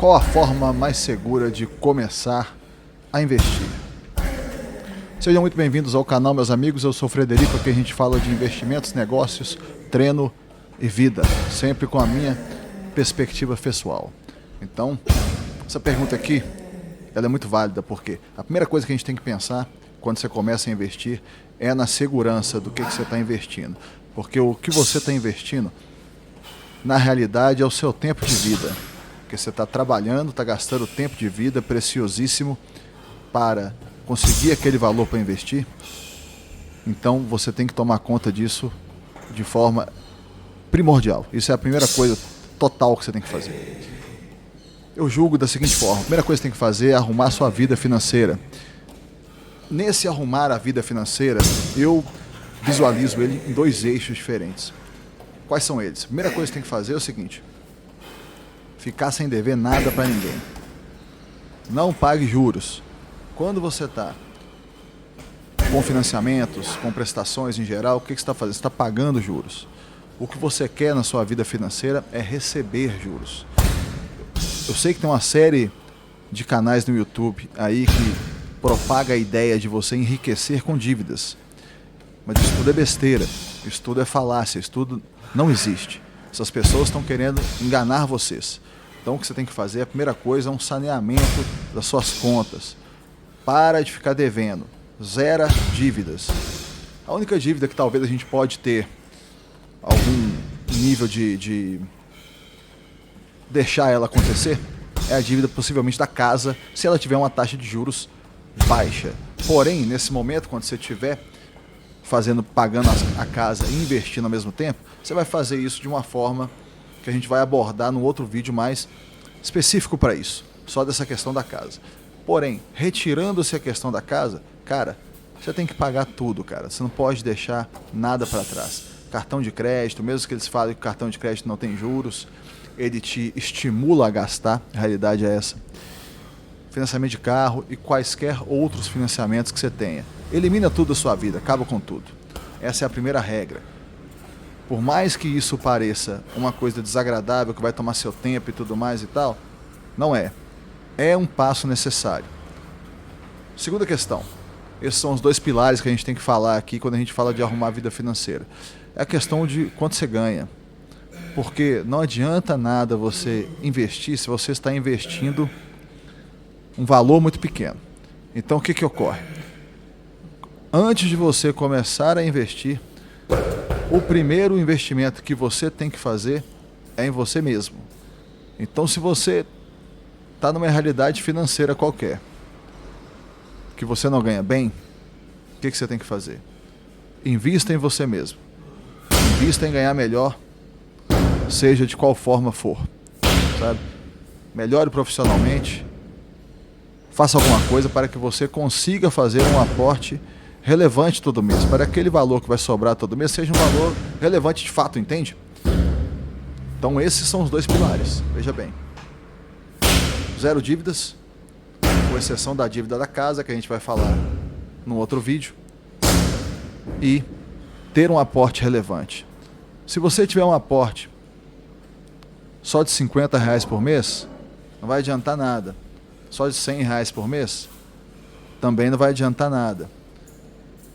Qual a forma mais segura de começar a investir? Sejam muito bem-vindos ao canal, meus amigos. Eu sou o Frederico, aqui a gente fala de investimentos, negócios, treino e vida, sempre com a minha perspectiva pessoal. Então, essa pergunta aqui, ela é muito válida, porque a primeira coisa que a gente tem que pensar quando você começa a investir é na segurança do que você está investindo. Porque o que você está investindo, na realidade, é o seu tempo de vida. Porque você está trabalhando, está gastando tempo de vida preciosíssimo para conseguir aquele valor para investir. Então você tem que tomar conta disso de forma primordial. Isso é a primeira coisa total que você tem que fazer. Eu julgo da seguinte forma: a primeira coisa que você tem que fazer é arrumar a sua vida financeira. Nesse arrumar a vida financeira, eu visualizo ele em dois eixos diferentes. Quais são eles? A primeira coisa que você tem que fazer é o seguinte: ficar sem dever nada para ninguém. Não pague juros. Quando você está com financiamentos, com prestações em geral, o que você está fazendo? Você está pagando juros. O que você quer na sua vida financeira é receber juros. Eu sei que tem uma série de canais no YouTube aí que propaga a ideia de você enriquecer com dívidas. Mas isso tudo é besteira, isso tudo é falácia, isso tudo não existe. Essas pessoas estão querendo enganar vocês. Então o que você tem que fazer, a primeira coisa é um saneamento das suas contas. Para de ficar devendo, zera dívidas. A única dívida que talvez a gente pode ter algum nível de deixar ela acontecer é a dívida possivelmente da casa, se ela tiver uma taxa de juros baixa. Porém, nesse momento, quando você estiver pagando a casa e investindo ao mesmo tempo, você vai fazer isso de uma forma que a gente vai abordar num outro vídeo mais específico para isso, só dessa questão da casa. Porém, retirando-se a questão da casa, cara, você tem que pagar tudo, cara. Você não pode deixar nada para trás. Cartão de crédito, mesmo que eles falem que o cartão de crédito não tem juros, ele te estimula a gastar, a realidade é essa. Financiamento de carro e quaisquer outros financiamentos que você tenha. Elimina tudo da sua vida, acaba com tudo. Essa é a primeira regra. Por mais que isso pareça uma coisa desagradável, que vai tomar seu tempo e tudo mais e tal, não é. É um passo necessário. Segunda questão. Esses são os dois pilares que a gente tem que falar aqui quando a gente fala de arrumar a vida financeira. É a questão de quanto você ganha. Porque não adianta nada você investir se você está investindo um valor muito pequeno. Então o que ocorre? Antes de você começar a investir, o primeiro investimento que você tem que fazer é em você mesmo. Então se você está numa realidade financeira qualquer, que você não ganha bem, o que você tem que fazer? Invista em você mesmo. Invista em ganhar melhor, seja de qual forma for, sabe? Melhore profissionalmente, faça alguma coisa para que você consiga fazer um aporte relevante todo mês, para que aquele valor que vai sobrar todo mês seja um valor relevante de fato, entende? Então esses são os dois pilares, veja bem. Zero dívidas, com exceção da dívida da casa, que a gente vai falar no outro vídeo, e ter um aporte relevante. Se você tiver um aporte só de R$50 por mês, não vai adiantar nada. Só de R$100 por mês, também não vai adiantar nada.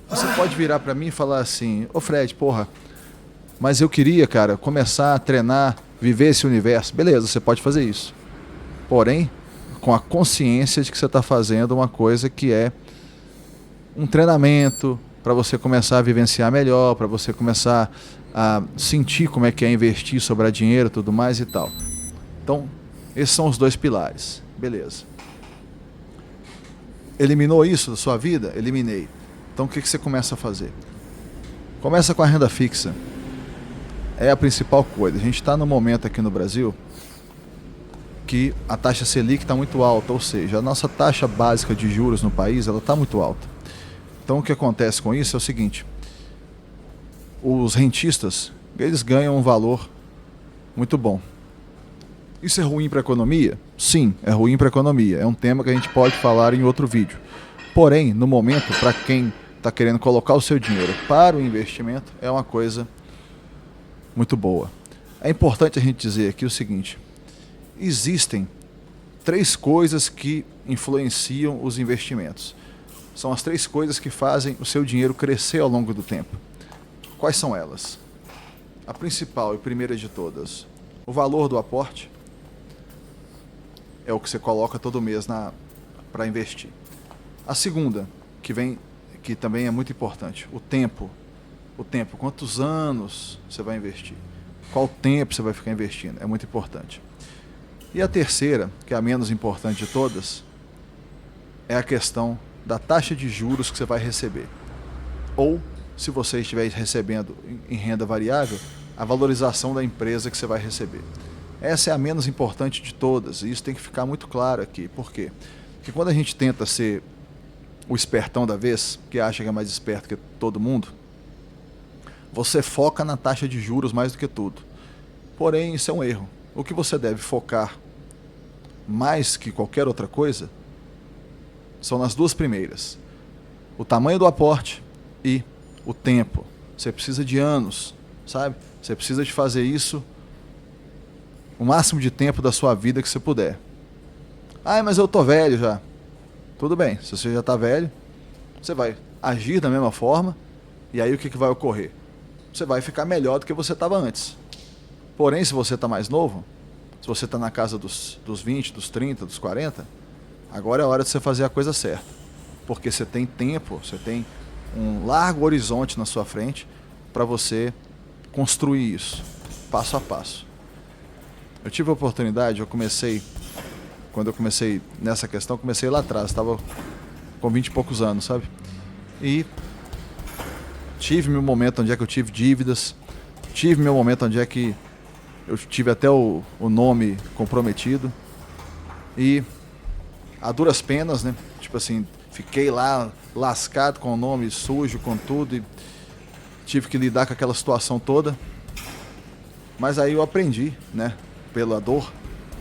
Você pode virar para mim e falar assim: ô Fred, porra, mas eu queria, cara, começar a treinar, viver esse universo. Beleza, você pode fazer isso. Porém, com a consciência de que você está fazendo uma coisa que é um treinamento para você começar a vivenciar melhor, para você começar a sentir como é que é investir, sobrar dinheiro, tudo mais e tal. Então, esses são os dois pilares. Beleza. Eliminou isso da sua vida? Eliminei. Então, o que você começa a fazer? Começa com a renda fixa. É a principal coisa. A gente está no momento aqui no Brasil que a taxa Selic está muito alta, ou seja, a nossa taxa básica de juros no país ela está muito alta. Então o que acontece com isso é o seguinte: os rentistas eles ganham um valor muito bom. Isso é ruim para a economia? Sim, é ruim para a economia. É um tema que a gente pode falar em outro vídeo. Porém, no momento, para quem está querendo colocar o seu dinheiro para o investimento, é uma coisa muito boa. É importante a gente dizer aqui o seguinte: existem três coisas que influenciam os investimentos. São as três coisas que fazem o seu dinheiro crescer ao longo do tempo. Quais são elas? A principal e primeira de todas, o valor do aporte é o que você coloca todo mês para investir. A segunda, que também é muito importante, o tempo. O tempo, quantos anos você vai investir? Qual tempo você vai ficar investindo? É muito importante. E a terceira, que é a menos importante de todas, é a questão da taxa de juros que você vai receber. Ou, se você estiver recebendo em renda variável, a valorização da empresa que você vai receber. Essa é a menos importante de todas, e isso tem que ficar muito claro aqui. Por quê? Porque quando a gente tenta ser o espertão da vez, que acha que é mais esperto que todo mundo, você foca na taxa de juros mais do que tudo. Porém, isso é um erro. O que você deve focar mais que qualquer outra coisa são nas duas primeiras. O tamanho do aporte e o tempo. Você precisa de anos, sabe? Você precisa de fazer isso o máximo de tempo da sua vida que você puder. Ah, mas eu tô velho já. Tudo bem, se você já está velho, você vai agir da mesma forma, e aí o que vai ocorrer? Você vai ficar melhor do que você estava antes. Porém, se você está mais novo, se você está na casa dos 20, dos 30, dos 40, agora é a hora de você fazer a coisa certa. Porque você tem tempo, você tem um largo horizonte na sua frente para você construir isso, passo a passo. Eu tive a oportunidade, quando eu comecei nessa questão, eu comecei lá atrás, estava com 20 e poucos anos, sabe? E tive meu momento onde é que eu tive dívidas, tive meu momento onde é que eu tive até o nome comprometido, e a duras penas, né? Tipo assim, fiquei lá lascado com o nome sujo, com tudo, e tive que lidar com aquela situação toda. Mas aí eu aprendi, né, pela dor,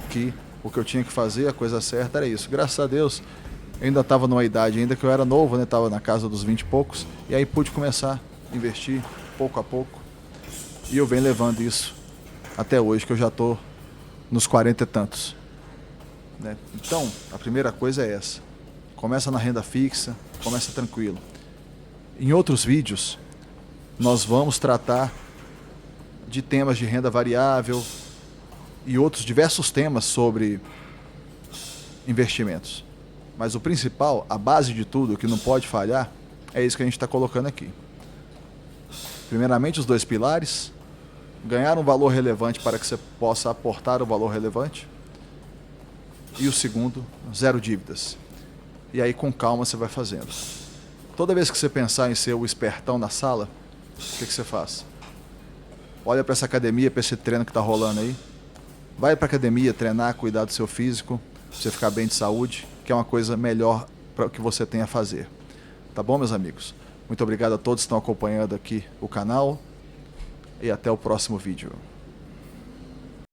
que o que eu tinha que fazer, a coisa certa era isso. Graças a Deus, eu ainda estava numa idade, ainda que eu era novo, né, estava na casa dos 20 e poucos, e aí pude começar a investir pouco a pouco. E eu venho levando isso até hoje, que eu já estou nos 40 e tantos. Né? Então, a primeira coisa é essa. Começa na renda fixa, começa tranquilo. Em outros vídeos, nós vamos tratar de temas de renda variável e outros diversos temas sobre investimentos. Mas o principal, a base de tudo, que não pode falhar, é isso que a gente está colocando aqui. Primeiramente, os dois pilares: ganhar um valor relevante para que você possa aportar o valor relevante. E o segundo, zero dívidas. E aí, com calma, você vai fazendo. Toda vez que você pensar em ser o espertão na sala, o que você faz? Olha para essa academia, para esse treino que está rolando aí. Vai para a academia treinar, cuidar do seu físico, para você ficar bem de saúde, que é uma coisa melhor para o que você tem a fazer. Tá bom, meus amigos? Muito obrigado a todos que estão acompanhando aqui o canal, e até o próximo vídeo.